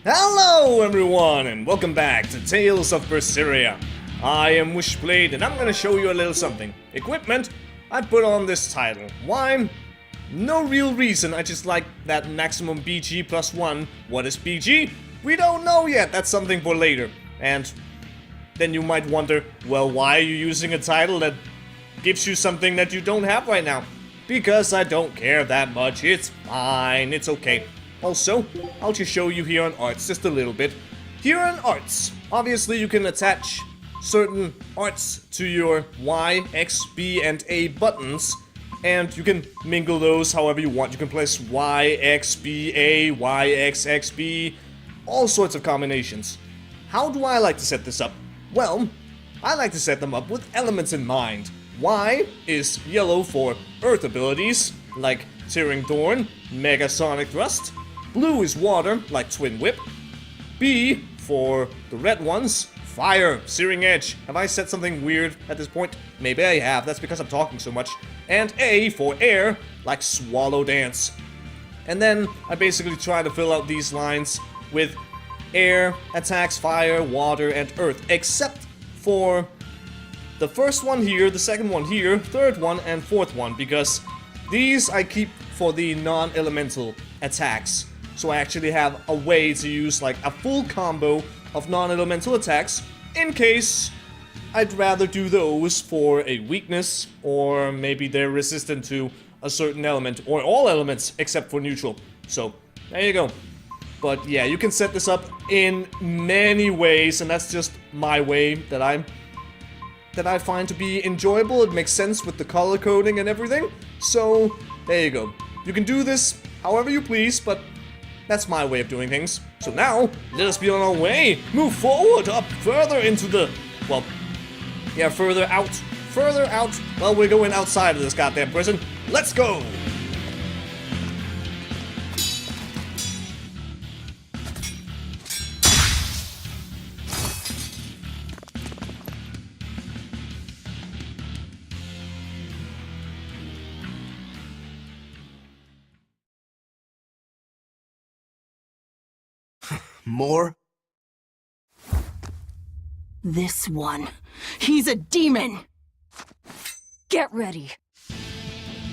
Hello everyone and welcome back to Tales of Berseria. I am Wishblade and I'm gonna show you a little something. Equipment, I put on this title. Why? No real reason, I just like that maximum BG plus 1. What is BG? We don't know yet, that's something for later. And then you might wonder, well, why are you using a title that gives you something that you don't have right now? Because I don't care that much, it's fine, it's okay. Also, I'll just show you here on arts just a little bit. Here on arts, obviously you can attach certain arts to your Y, X, B, and A buttons, and you can mingle those however you want. You can place Y, X, B, A, Y, X, X, B, all sorts of combinations. How do I like to set this up? Well, I like to set them up with elements in mind. Y is yellow for earth abilities, like Tearing Thorn, Mega Sonic Thrust. Blue is water, like Twin Whip. B, for the red ones, fire, Searing Edge. Have I said something weird at this point? Maybe I have, that's because I'm talking so much. And A, for air, like Swallow Dance. And then I basically try to fill out these lines with air, attacks, fire, water, and earth. Except for the first one here, the second one here, third one, and fourth one. Because these I keep for the non-elemental attacks. So I actually have a way to use like a full combo of non-elemental attacks in case I'd rather do those for a weakness, or maybe they're resistant to a certain element, or all elements except for neutral. So there you go. But yeah, you can set this up in many ways, and that's just my way that I find to be enjoyable. It makes sense with the color coding and everything. So there you go. You can do this however you please, but that's my way of doing things. So now, let us be on our way. Move forward, up further into the, well, yeah, further out. Further out. Well, we're going outside of this goddamn prison. Let's go! More? This one. He's a demon! Get ready.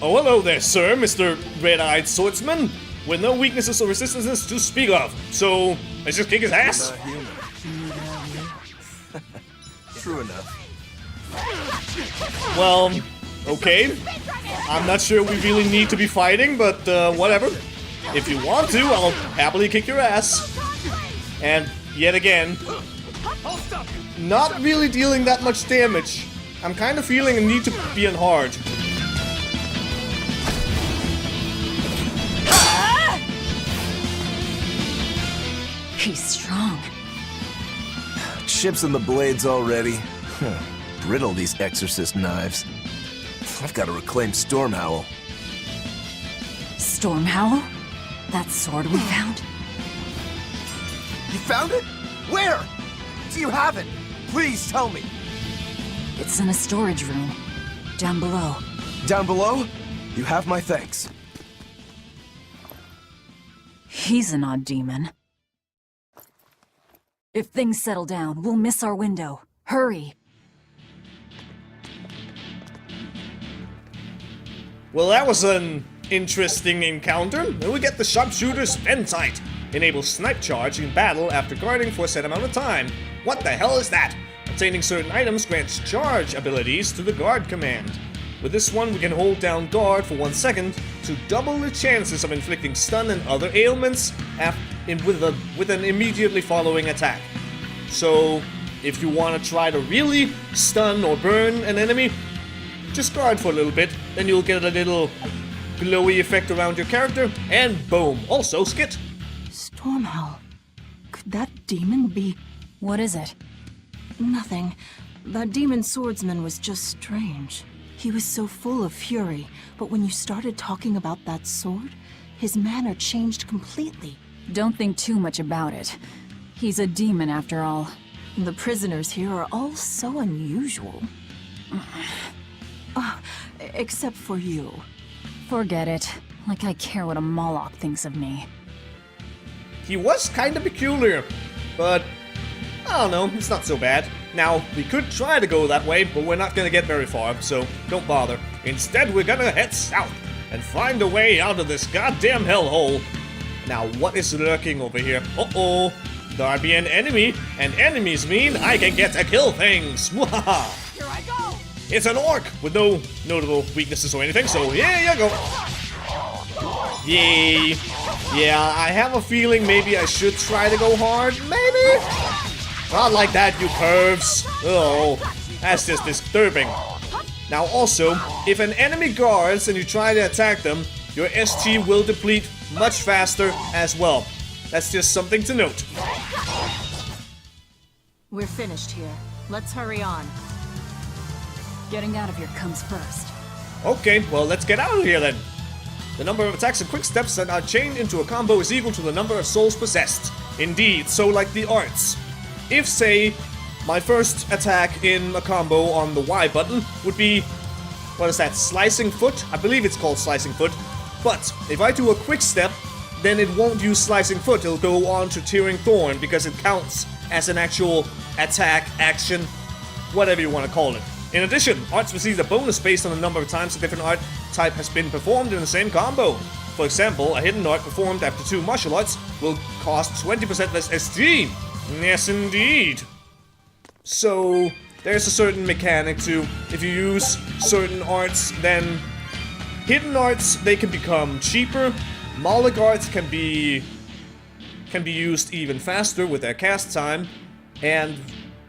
Oh, hello there, sir, Mr. Red-Eyed Swordsman. With no weaknesses or resistances to speak of. So, let's just kick his ass? Not human. True enough. Well, okay. I'm not sure we really need to be fighting, but whatever. If you want to, I'll happily kick your ass. And yet again, not really dealing that much damage. I'm kind of feeling a need to be on hard. He's strong. Chips in the blades already. Brittle, these exorcist knives. I've got to reclaim Stormhowl. Stormhowl? That sword we found? You found it? Where? Do you have it? Please tell me. It's in a storage room. Down below. Down below? You have my thanks. He's an odd demon. If things settle down, we'll miss our window. Hurry! Well, that was an interesting encounter. And we get the Sharpshooter's Spentite. Enables snipe charge in battle after guarding for a set amount of time. What the hell is that? Obtaining certain items grants charge abilities to the guard command. With this one, we can hold down guard for 1 second to double the chances of inflicting stun and other ailments with an immediately following attack. So, if you want to try to really stun or burn an enemy, just guard for a little bit, then you'll get a little glowy effect around your character, and boom, also skit. Stormhowl. Could that demon be... What is it? Nothing. That demon swordsman was just strange. He was so full of fury, but when you started talking about that sword, his manner changed completely. Don't think too much about it. He's a demon after all. The prisoners here are all so unusual. Except for you. Forget it. Like I care what a Moloch thinks of me. he was kinda peculiar. But, I don't know, it's not so bad. Now, we could try to go that way, but we're not gonna get very far, so don't bother. Instead, we're gonna head south and find a way out of this goddamn hellhole. Now, what is lurking over here? Uh-oh, there'll be an enemy, and enemies mean I can get to kill things. Mwahaha! Here I go! It's an orc with no notable weaknesses or anything, so here you go. Yay. Yeah, I have a feeling maybe I should try to go hard, maybe? Not like that, you curves. Oh, that's just disturbing. Now also, if an enemy guards and you try to attack them, your ST will deplete much faster as well. That's just something to note. We're finished here. Let's hurry on. Getting out of here comes first. Okay, well, let's get out of here then. The number of attacks and quick steps that are chained into a combo is equal to the number of souls possessed. Indeed, so like the arts. If, say, my first attack in a combo on the Y button would be, what is that, Slicing Foot? I believe it's called Slicing Foot. But if I do a quick step, then it won't use Slicing Foot, it'll go on to Tearing Thorn because it counts as an actual attack, action, whatever you want to call it. In addition, arts receive a bonus based on the number of times a different art type has been performed in the same combo. For example, a hidden art performed after 2 martial arts will cost 20% less SG. Yes, indeed. So, there's a certain mechanic to, if you use certain arts, then hidden arts, they can become cheaper. Maulic arts can be used even faster with their cast time. And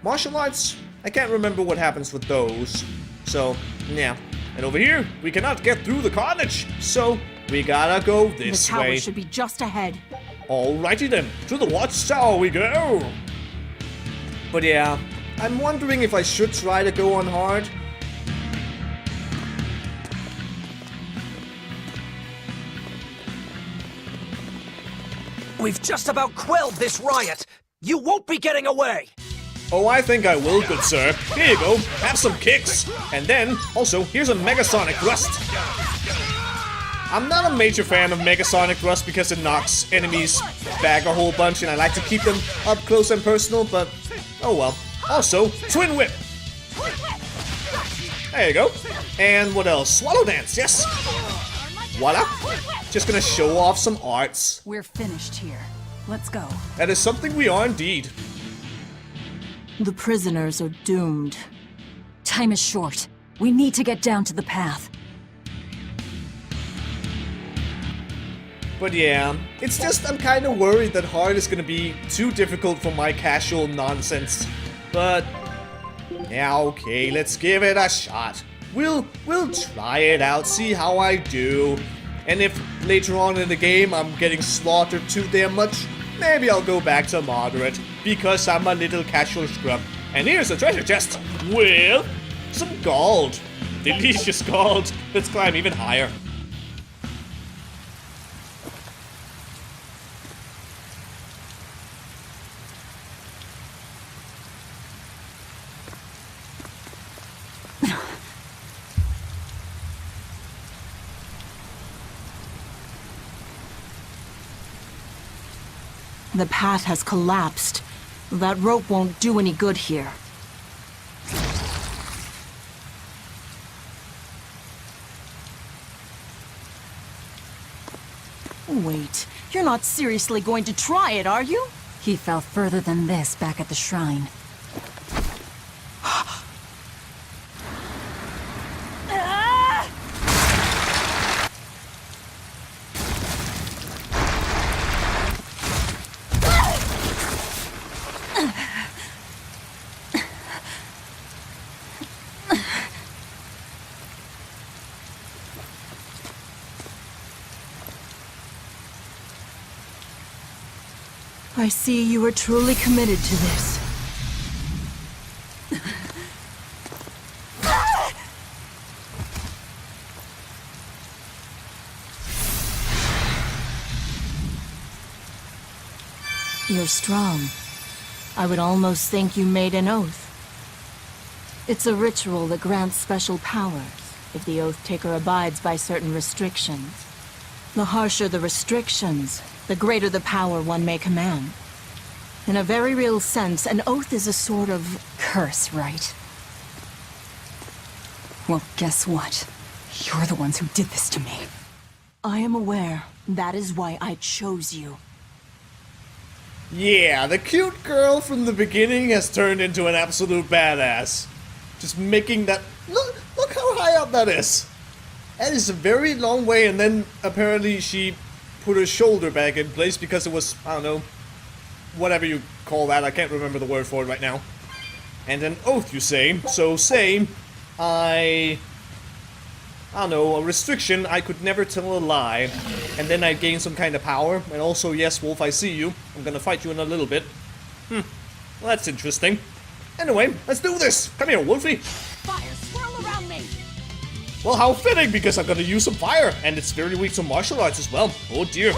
martial arts, I can't remember what happens with those. So, yeah. And over here, we cannot get through the carnage. So, we gotta go this The tower way. should be just ahead. Alrighty then, to the watchtower we go! But yeah, I'm wondering if I should try to go on hard. We've just about quelled this riot. You won't be getting away. Oh, I think I will, good sir. Here you go, have some kicks. And then, also, here's a Megasonic Thrust. I'm not a major fan of Megasonic Thrust because it knocks enemies back a whole bunch and I like to keep them up close and personal, but oh well. Also, Twin Whip. There you go. And what else? Swallow Dance, yes. Voila. Just gonna show off some arts. We're finished here. Let's go. That is something we are indeed. The prisoners are doomed. Time is short. We need to get down to the path. But yeah, it's just I'm kind of worried that hard is gonna be too difficult for my casual nonsense. But yeah, okay, let's give it a shot. We'll try it out, see how I do. And if later on in the game I'm getting slaughtered too damn much, maybe I'll go back to moderate, because I'm a little casual scrub. And here's a treasure chest with some gold. Delicious gold. Let's climb even higher. The path has collapsed. That rope won't do any good here. Wait, you're not seriously going to try it, are you? He fell further than this back at the shrine. I see you are truly committed to this. You're strong. I would almost think you made an oath. It's a ritual that grants special powers if the oath taker abides by certain restrictions. The harsher the restrictions, the greater the power one may command. In a very real sense, an oath is a sort of Curse, right? Well, guess what? You're the ones who did this to me. I am aware. That is why I chose you. Yeah, the cute girl from the beginning has turned into an absolute badass. Just making that... Look how high up that is. That is a very long way, and then apparently she put her shoulder back in place because it was, I don't know, whatever you call that. I can't remember the word for it right now. And an oath, you say. So say, I don't know, a restriction, I could never tell a lie. And then I gain some kind of power. And also, yes, Wolf, I see you. I'm gonna fight you in a little bit. Well, that's interesting. Anyway, let's do this! Come here, Wolfie! Fire swirl around me! Well, how fitting, because I'm gonna use some fire. And it's very weak to martial arts as well. Oh dear.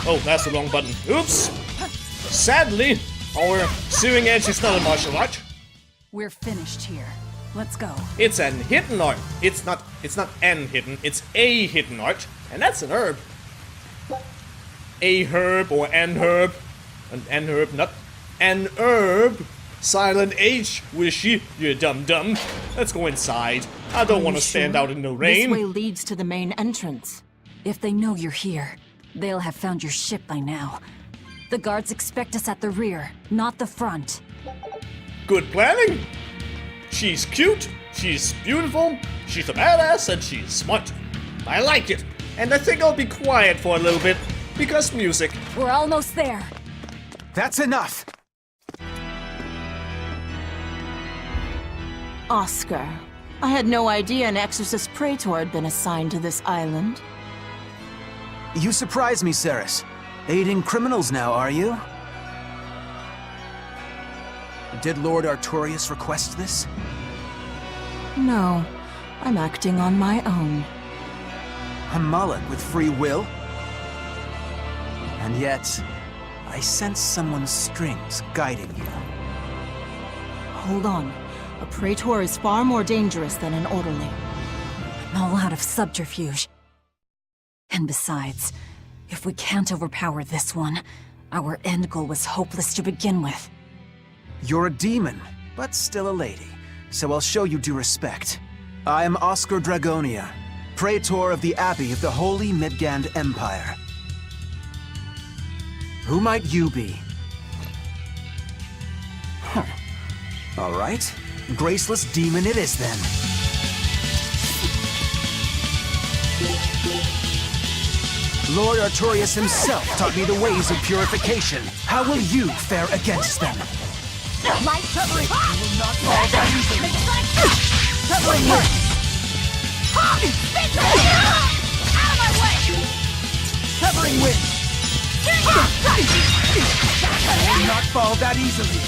Oh, that's the wrong button. Oops! Sadly, our Searing Edge is not a martial art. We're finished here. Let's go. It's an hidden art. It's not an hidden, it's a hidden art. And that's an herb. A herb or an herb. An herb, not an herb. Silent H, Wishy, you dum-dum. Let's go inside. I don't want to stand out in the rain. This way leads to the main entrance. If they know you're here, they'll have found your ship by now. The guards expect us at the rear, not the front. Good planning. She's cute, she's beautiful, she's a badass, and she's smart. I like it. And I think I'll be quiet for a little bit, because music. We're almost there. That's enough! Oscar, I had no idea an Exorcist Praetor had been assigned to this island. You surprise me, Ceres. Aiding criminals now, are you? Did Lord Artorius request this? No, I'm acting on my own. A Moloch with free will? And yet, I sense someone's strings guiding you. Hold on. A Praetor is far more dangerous than an orderly. I'm all out of subterfuge. And besides, if we can't overpower this one, our end goal was hopeless to begin with. You're a demon, but still a lady, so I'll show you due respect. I am Oscar Dragonia, Praetor of the Abbey of the Holy Midgand Empire. Who might you be? Huh. All right. Graceless demon it is then. Lord Artorius himself taught me the ways of purification. How will you fare against them? Light covering! You will not fall that easily! Covering you! Out of my way! Covering wind! You will not fall that easily!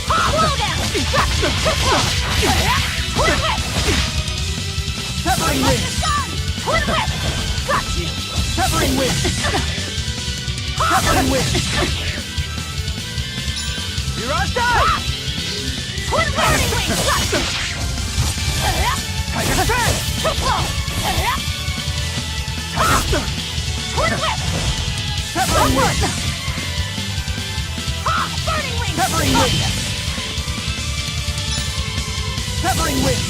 Blow down! Covering wind! Twin whip! Got you! Covering wind! Covering wind! Mirage dive! Twin burning wings! Got you! Tiger Fang! Twin whip! Covering wind! Burning wings! Covering wind! Covering wind!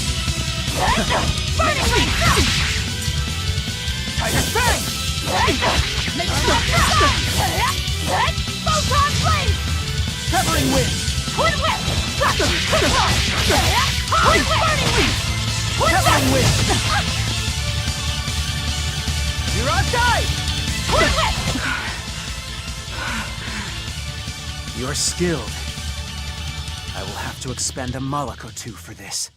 Burning wings! Tiger Fang! Make sure Photon blade! Covering wind! Twin whip! Got you! Twin burning wings! Covering wind! Mirage dive! Twin whip! You're skilled. I will have to expend a Moloch or two for this.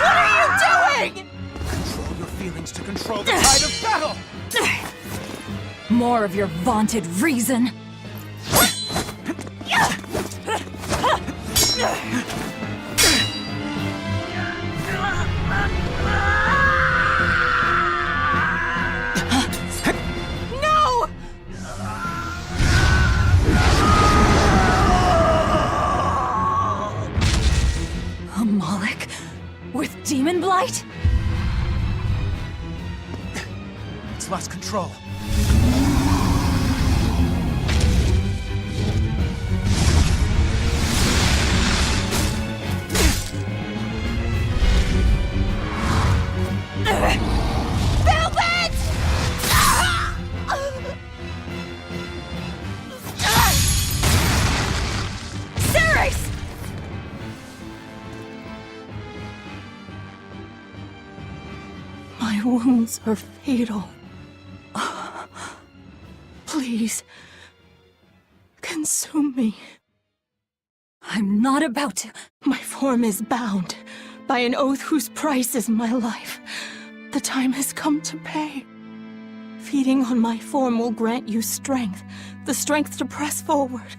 What are you doing? Control your feelings to control the tide of battle! More of your vaunted reason. No! Demon Blight? It's lost control. My wounds are fatal. Please, consume me. I'm not about to. My form is bound by an oath whose price is my life. The time has come to pay. Feeding on my form will grant you strength, the strength to press forward.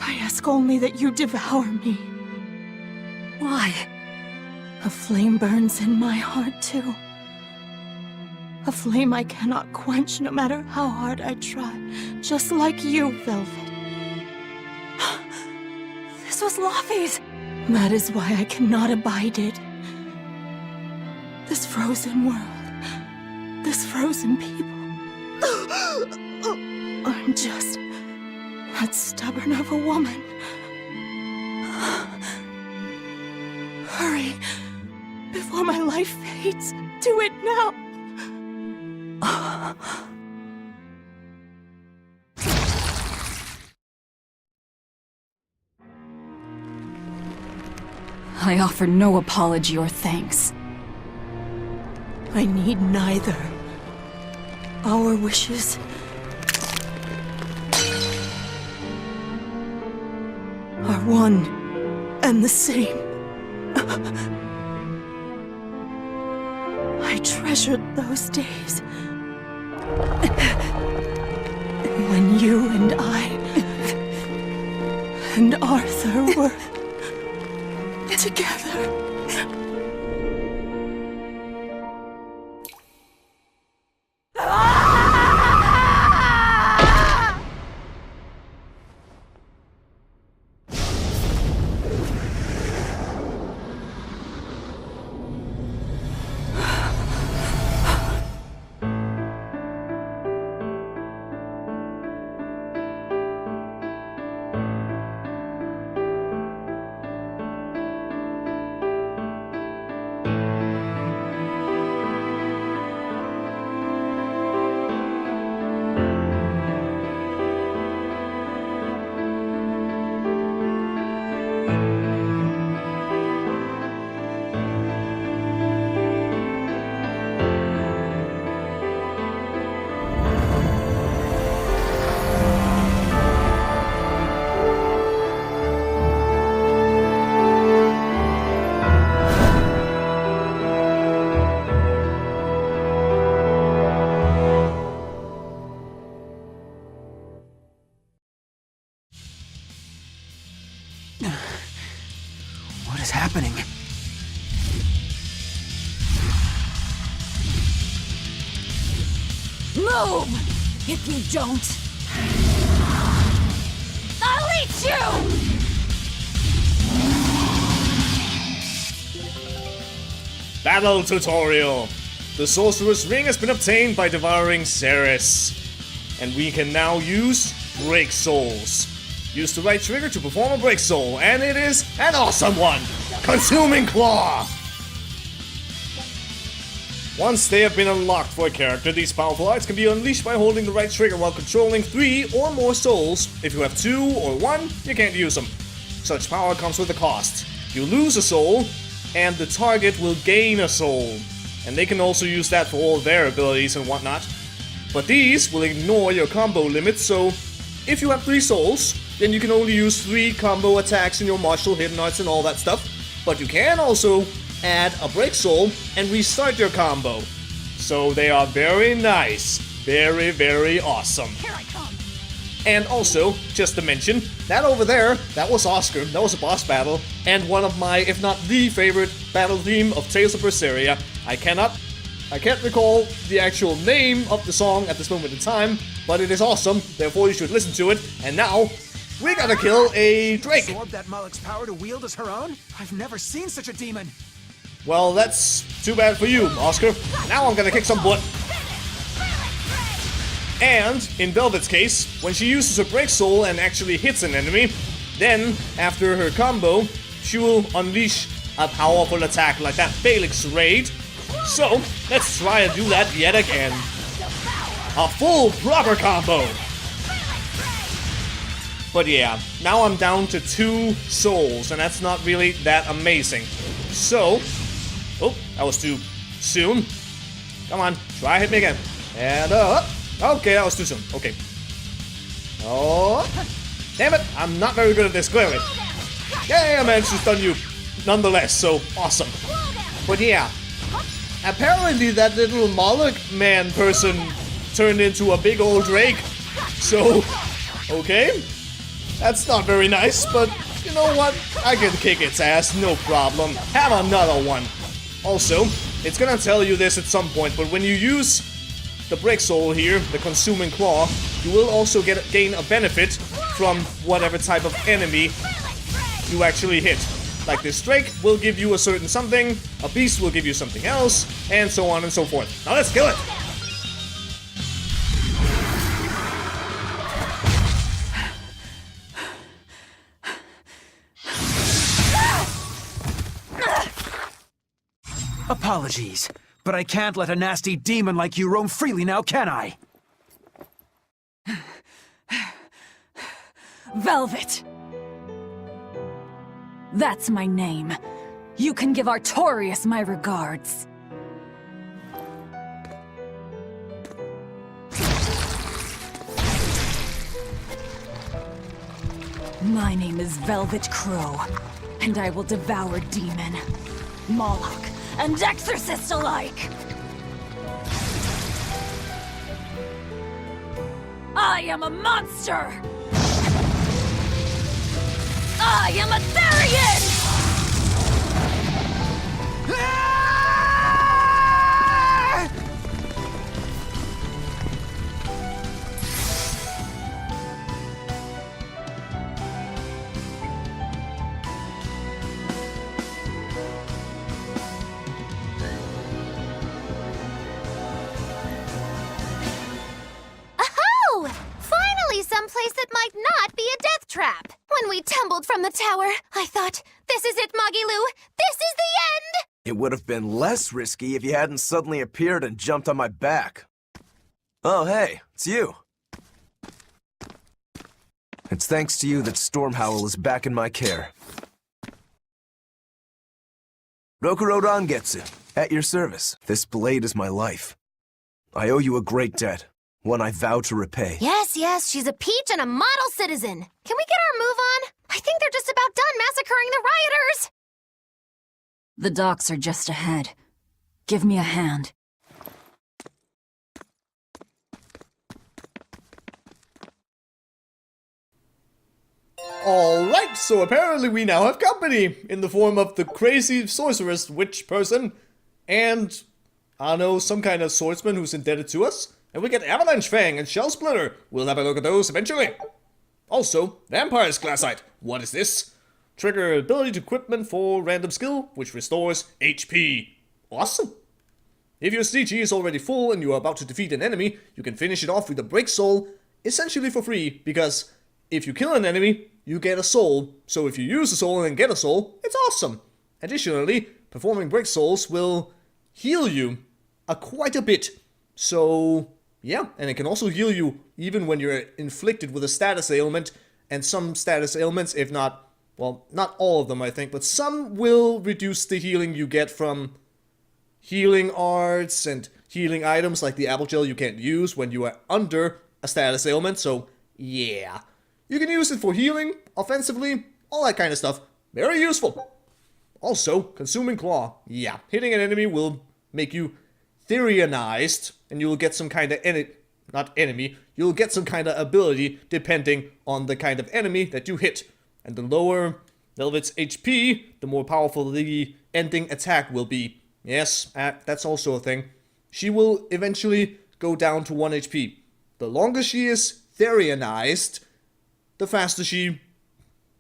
I ask only that you devour me. Why? A flame burns in my heart, too. A flame I cannot quench no matter how hard I try. Just like you, Velvet. This was Laufey's. That is why I cannot abide it. This frozen world. This frozen people. I'm just that stubborn of a woman. Hurry, before my life fades. Do it now. I offer no apology or thanks. I need neither. Our wishes are one and the same. I treasured those days when you and I and Arthur were together. What is happening? Move! If you don't, I'll eat you! Battle tutorial. The Sorcerer's Ring has been obtained by devouring Ceres. And we can now use Break Souls. Use the right trigger to perform a Break Soul, and it is an awesome one! Consuming Claw! Once they have been unlocked for a character, these powerful arts can be unleashed by holding the right trigger while controlling 3 or more souls. If you have 2 or 1, you can't use them. Such power comes with a cost. You lose a soul, and the target will gain a soul. And they can also use that for all their abilities and whatnot. But these will ignore your combo limits, so if you have 3 souls, then you can only use 3 combo attacks in your martial hidden arts and all that stuff. But you can also add a break soul and restart your combo. So they are very nice. Very, very awesome. Here I come. And also, just to mention, that over there, that was Oscar. That was a boss battle. And one of my, if not the favorite battle theme of Tales of Berseria. I can't recall the actual name of the song at this moment in time, but it is awesome, therefore you should listen to it. And now, we gotta kill a Drake. Absorb that Malak's power to wield as her own? I've never seen such a demon. Well, that's too bad for you, Oscar. Now I'm gonna kick some butt. And, in Velvet's case, when she uses her Break Soul and actually hits an enemy, then, after her combo, she will unleash a powerful attack like that Felix Raid. So, let's try and do that yet again. A full proper combo! But yeah, now I'm down to 2 souls, and that's not really that amazing. So, oh, that was too soon. Come on, try hit me again. And okay, that was too soon. Okay. Oh, damn it! I'm not very good at this, clearly. Yeah, I managed to stun you, nonetheless. So awesome. But yeah, apparently that little Moloch man person turned into a big old Drake. So, okay. That's not very nice, but you know what? I can kick its ass, no problem. Have another one. Also, it's gonna tell you this at some point, but when you use the Break Soul here, the Consuming Claw, you will also gain a benefit from whatever type of enemy you actually hit. Like this Drake will give you a certain something, a Beast will give you something else, and so on and so forth. Now let's kill it! Apologies, but I can't let a nasty demon like you roam freely now, can I? Velvet! That's my name. You can give Artorias my regards. My name is Velvet Crow, and I will devour demon, Moloch, and exorcist alike! I am a monster! I am a Therian! Oh! Finally someplace that might not be a death trap! When we tumbled from the tower, I thought, this is it, Moggy-Lou! This is the end! It would have been less risky if you hadn't suddenly appeared and jumped on my back. Oh, hey, it's you. It's thanks to you that Stormhowl is back in my care. Rokuro Rangetsu, at your service. This blade is my life. I owe you a great debt, one I vow to repay. Yes, yes, she's a peach and a model citizen. Can we get our move on? I think they're just about done massacring the rioters! The docks are just ahead. Give me a hand. Alright, so apparently we now have company in the form of the crazy sorceress witch person and, I don't know, some kind of swordsman who's indebted to us. And we get Avalanche Fang and Shell Splitter. We'll have a look at those eventually. Also, Vampire's Glassite. What is this? Trigger ability to equipment for random skill, which restores HP. Awesome. If your CG is already full and you are about to defeat an enemy, you can finish it off with a Break Soul, essentially for free, because if you kill an enemy, you get a soul. So if you use a soul and then get a soul, it's awesome. Additionally, performing Break Souls will heal you quite a bit. So yeah, and it can also heal you even when you're inflicted with a status ailment, and some status ailments, if not, well, not all of them I think, but some will reduce the healing you get from healing arts and healing items like the apple gel you can't use when you are under a status ailment, so yeah. You can use it for healing, offensively, all that kind of stuff. Very useful. Also, Consuming Claw. Yeah, hitting an enemy will make you Therianized, and you will get some kind of you'll get some kind of ability depending on the kind of enemy that you hit. And the lower Velvet's HP, the more powerful the ending attack will be. Yes, that's also a thing. She will eventually go down to 1 HP. The longer she is Therianized, the faster she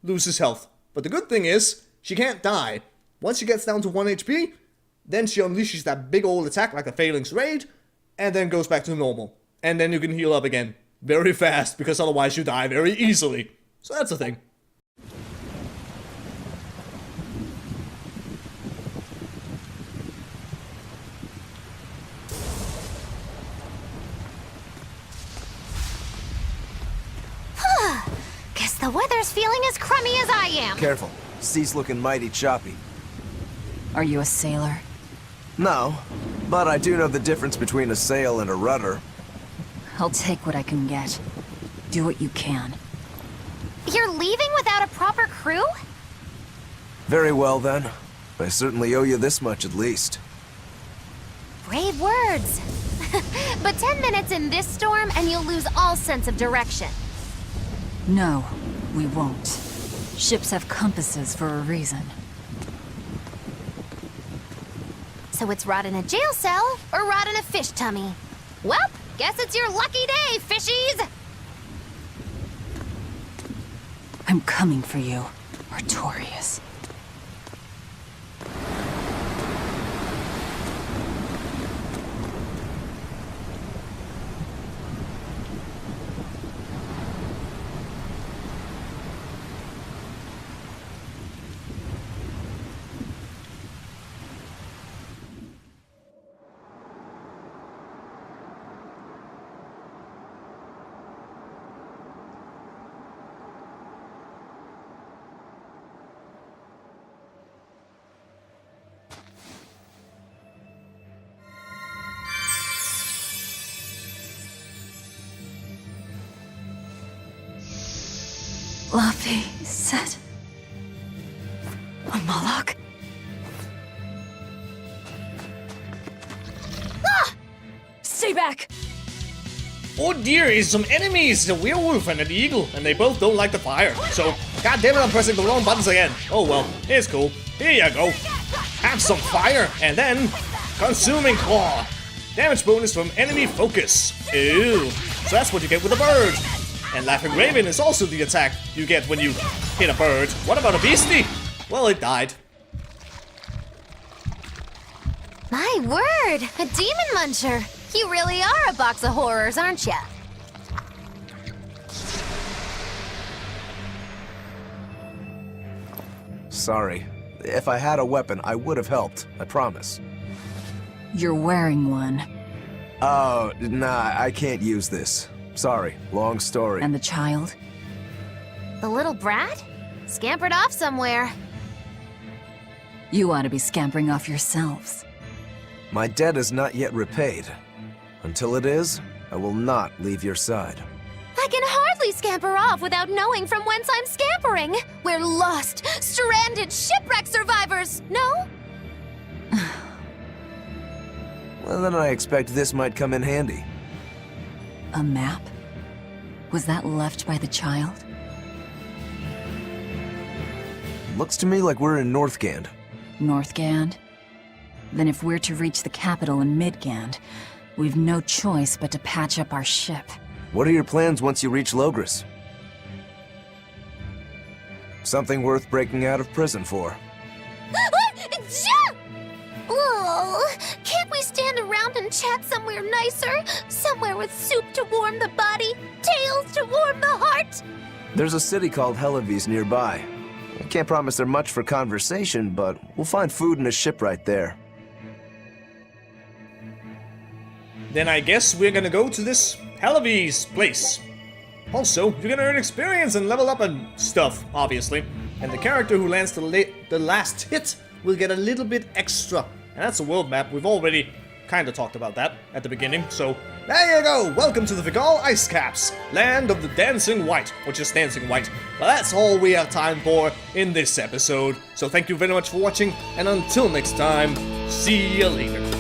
loses health. But the good thing is, she can't die. Once she gets down to 1 HP, then she unleashes that big old attack like a Phalanx Raid, and then goes back to normal. And then you can heal up again very fast, because otherwise you die very easily. So that's a thing. Guess the weather's feeling as crummy as I am. Careful. Sea's looking mighty choppy. Are you a sailor? No, but I do know the difference between a sail and a rudder. I'll take what I can get. Do what you can. You're leaving without a proper crew? Very well then. I certainly owe you this much at least. Brave words. But 10 minutes in this storm and you'll lose all sense of direction. No, we won't. Ships have compasses for a reason. So it's rot in a jail cell or rot in a fish tummy? Well, guess it's your lucky day, fishies! I'm coming for you, Artorias. Laffy said... on Moloch? Ah! Stay back! Oh dear, he's some enemies, a werewolf and an eagle, and they both don't like the fire. So, god damn it, I'm pressing the wrong buttons again. Oh well, it's cool. Here you go. Have some fire, and then consuming claw. Damage bonus from enemy focus. Ew. So that's what you get with a bird. And Laughing Raven is also the attack you get when you hit a bird. What about a beastie? Well, it died. My word, a demon muncher. You really are a box of horrors, aren't ya? Sorry. If I had a weapon, I would have helped. I promise. You're wearing one. Oh, nah, I can't use this. Sorry, long story. And the child? The little brat? Scampered off somewhere. You ought to be scampering off yourselves. My debt is not yet repaid. Until it is, I will not leave your side. I can hardly scamper off without knowing from whence I'm scampering. We're lost, stranded shipwreck survivors, no? Well, then I expect this might come in handy. A map? Was that left by the child? Looks to me like we're in Northgand. Northgand? Then if we're to reach the capital in Midgand, we've no choice but to patch up our ship. What are your plans once you reach Logris? Something worth breaking out of prison for. Oh, can't we stand around and chat somewhere nicer? Somewhere with soup to warm the body, tales to warm the heart? There's a city called Helives nearby. I can't promise they're much for conversation, but we'll find food and a ship right there. Then I guess we're gonna go to this Helives place. Also, you're gonna earn experience and level up and stuff, obviously. And the character who lands the last hit will get a little bit extra. And that's a world map. We've already kind of talked about that at the beginning. So, there you go! Welcome to the Vigal Ice Caps, land of the Dancing White, or just Dancing White. But that's all we have time for in this episode. So thank you very much for watching, and until next time, see you later.